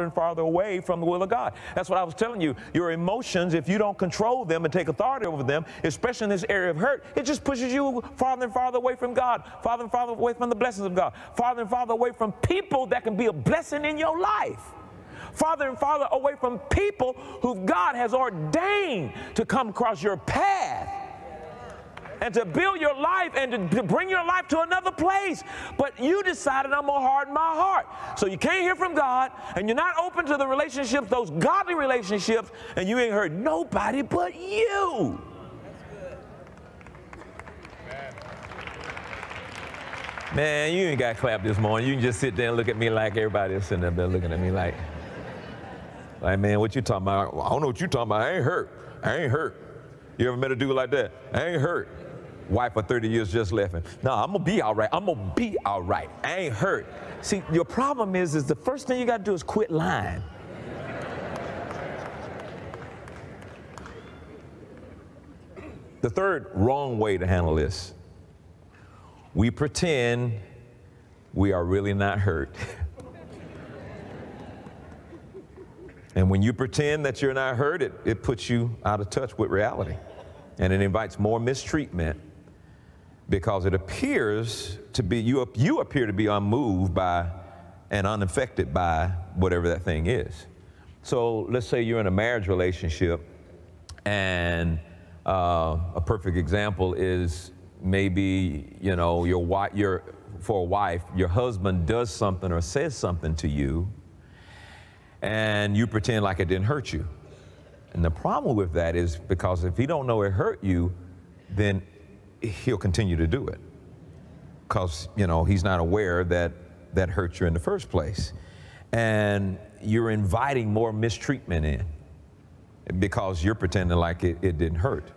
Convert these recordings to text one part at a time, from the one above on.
and farther away from the will of God. That's what I was telling you. Your emotions, if you don't control them and take authority over them, especially in this area of hurt, it just pushes you farther and farther away from God, farther and farther away from the blessings of God, farther and farther away from people that can be a blessing in your life, farther and farther away from people who God has ordained to come across your path and to build your life and to bring your life to another place. But you decided, I'm going to harden my heart. So you can't hear from God, and you're not open to the relationships, those godly relationships, and you ain't heard nobody but you. Man, you ain't got to clap this morning. You can just sit there and look at me like everybody is sitting there looking at me like, man, what you talking about? I don't know what you talking about. I ain't hurt. I ain't hurt. You ever met a dude like that? I ain't hurt. Wife for 30 years just left him. No, I'm going to be all right. I'm going to be all right. I ain't hurt. See, your problem is the first thing you got to do is quit lying. The third wrong way to handle this, we pretend we are really not hurt. And when you pretend that you're not hurt, it puts you out of touch with reality. And it invites more mistreatment because it appears to be, you appear to be unmoved by and unaffected by whatever that thing is. So let's say you're in a marriage relationship, and a perfect example is maybe, you know, for a wife, your husband does something or says something to you, and you pretend like it didn't hurt you. And the problem with that is because if he don't know it hurt you, then he'll continue to do it because, you know, he's not aware that that hurt you in the first place. And you're inviting more mistreatment in because you're pretending like it didn't hurt.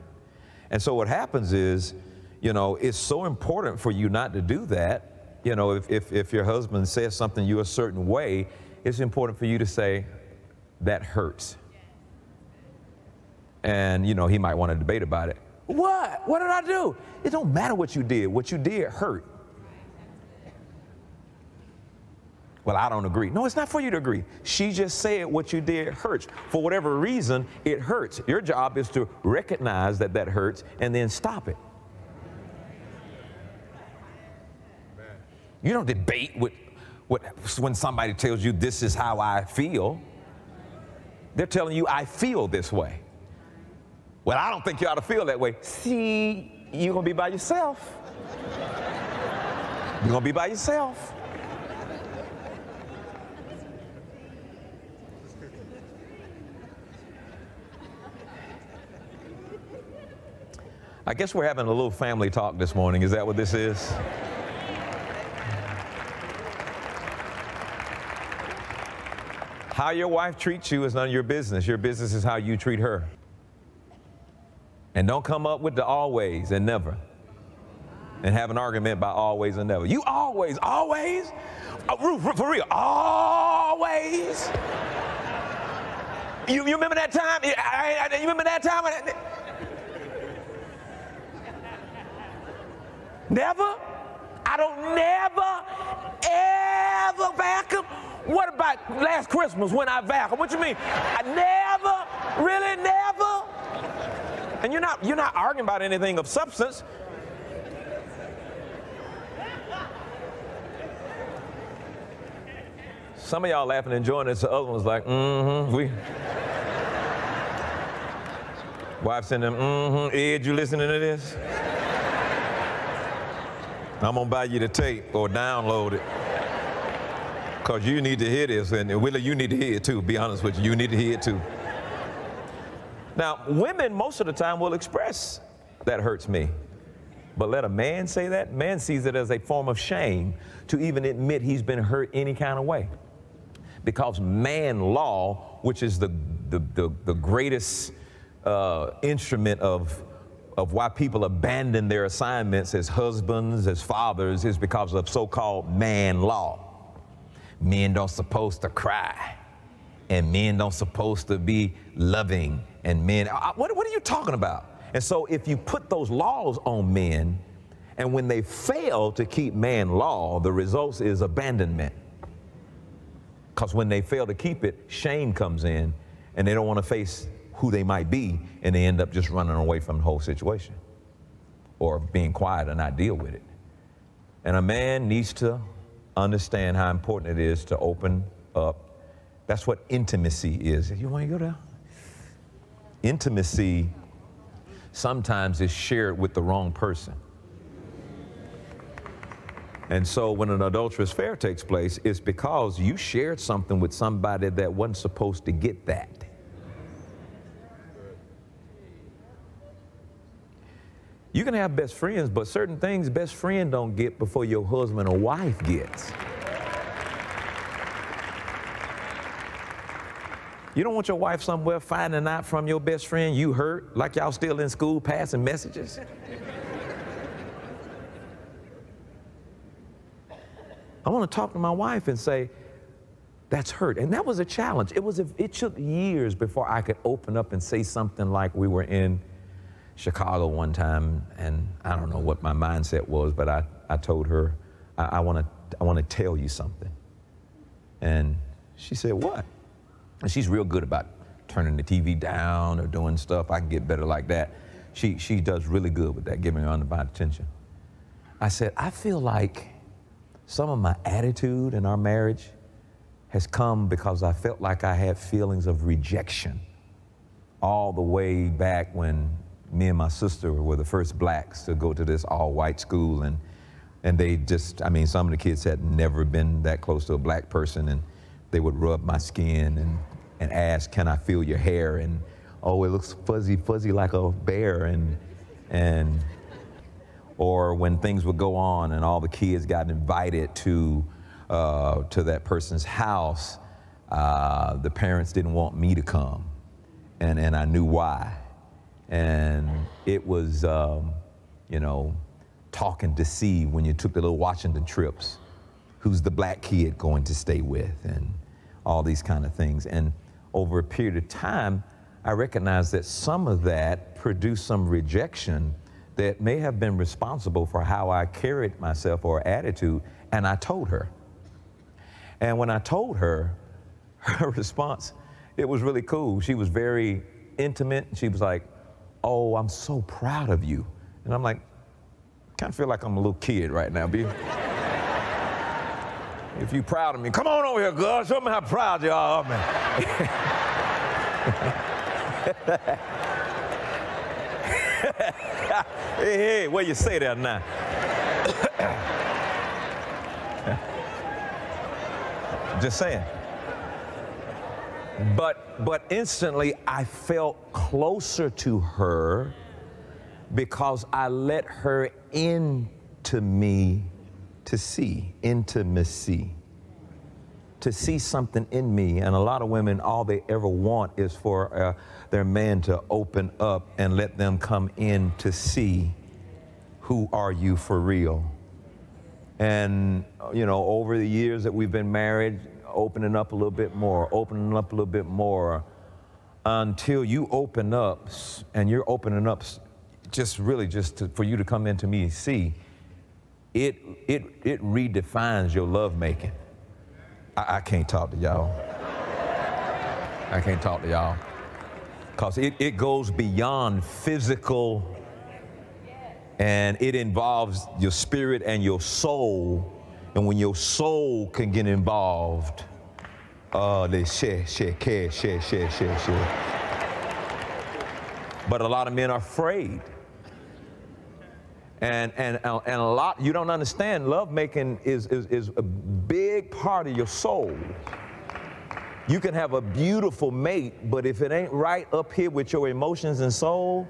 And so what happens is, you know, it's so important for you not to do that. You know, if your husband says something to you a certain way, it's important for you to say, that hurts. And, you know, he might want to debate about it. What? What did I do? It don't matter what you did. What you did hurt. Well, I don't agree. No, it's not for you to agree. She just said what you did hurts. For whatever reason, it hurts. Your job is to recognize that that hurts and then stop it. You don't debate when somebody tells you this is how I feel. They're telling you I feel this way. Well, I don't think you ought to feel that way. See, you're going to be by yourself. You're going to be by yourself. I guess we're having a little family talk this morning. Is that what this is? How your wife treats you is none of your business. Your business is how you treat her. And don't come up with the always and never and have an argument about always and never. You always, for real, always. You remember that time? You remember that time? Never? I don't never vacuum. What about last Christmas when I vacuumed? What you mean? I never, really never? And you're not arguing about anything of substance. Some of y'all laughing and enjoying this. The other one's like, Wife sending them, Ed, you listening to this? I'm gonna buy you the tape or download it. Because you need to hear this, and Willie, you need to hear it too, be honest with you. You need to hear it too. Now, women most of the time will express, that hurts me. But let a man say that, man sees it as a form of shame to even admit he's been hurt any kind of way. Because man law, which is the greatest instrument of why people abandon their assignments as husbands, as fathers, is because of so-called man law. Men don't supposed to cry, and men don't supposed to be loving, and men, what are you talking about? And so if you put those laws on men, and when they fail to keep man law, the result is abandonment. Because when they fail to keep it, shame comes in, and they don't want to face who they might be, and they end up just running away from the whole situation or being quiet and not deal with it. And a man needs to understand how important it is to open up. That's what intimacy is. You want to go there? Intimacy sometimes is shared with the wrong person. And so when an adulterous affair takes place, it's because you shared something with somebody that wasn't supposed to get that. You can have best friends, but certain things best friend don't get before your husband or wife gets. You don't want your wife somewhere finding out from your best friend you hurt, like y'all still in school passing messages. I want to talk to my wife and say, that's hurt. And that was a challenge. It took years before I could open up and say something like we were in Chicago one time, and I don't know what my mindset was, but I told her, I want to tell you something. And she said, what? And she's real good about turning the TV down or doing stuff. I can get better like that. She does really good with that, giving her undivided attention. I said, I feel like some of my attitude in our marriage has come because I felt like I had feelings of rejection all the way back when me and my sister were the first blacks to go to this all-white school, and they just, I mean, some of the kids had never been that close to a black person, and they would rub my skin and ask, can I feel your hair? And, oh, it looks fuzzy, fuzzy like a bear, and or when things would go on and all the kids got invited to that person's house, the parents didn't want me to come, and I knew why. And it was, you know, talk and deceive when you took the little Washington trips. Who's the black kid going to stay with? And all these kind of things. And over a period of time, I recognized that some of that produced some rejection that may have been responsible for how I carried myself or attitude, and I told her. And when I told her, her response, it was really cool. She was very intimate. She was like, oh, I'm so proud of you. And I'm like, kind of feel like I'm a little kid right now, B. If you're proud of me, come on over here, girl. Show me how proud you are of me. Hey, where you say that now? Just saying. But instantly I felt closer to her because I let her into me to see, intimacy, to see something in me. And a lot of women, all they ever want is for their man to open up and let them come in to see who are you for real. And, you know, over the years that we've been married, opening up a little bit more, opening up a little bit more, until you open up, and you're opening up just really for you to come into me and see, it redefines your lovemaking. I can't talk to y'all. I can't talk to y'all. Because it goes beyond physical, and it involves your spirit and your soul. And when your soul can get involved, they share. But a lot of men are afraid. And a lot, you don't understand, lovemaking is a big part of your soul. You can have a beautiful mate, but if it ain't right up here with your emotions and soul,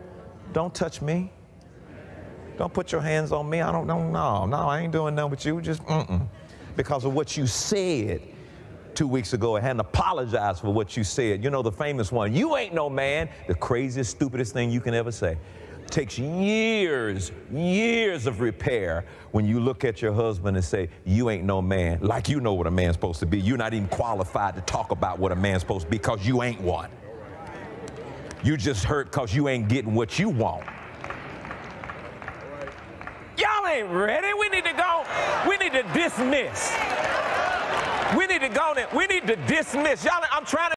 don't touch me. Don't put your hands on me. No, I ain't doing nothing with you. Just, because of what you said 2 weeks ago and hadn't apologized for what you said. You know the famous one, you ain't no man, the craziest, stupidest thing you can ever say. Takes years of repair when you look at your husband and say, you ain't no man, like you know what a man's supposed to be. You're not even qualified to talk about what a man's supposed to be because you ain't one. You just hurt because you ain't getting what you want. Y'all ain't ready. We need to go. We need to dismiss. We need to go on it. We need to dismiss. Y'all, I'm trying to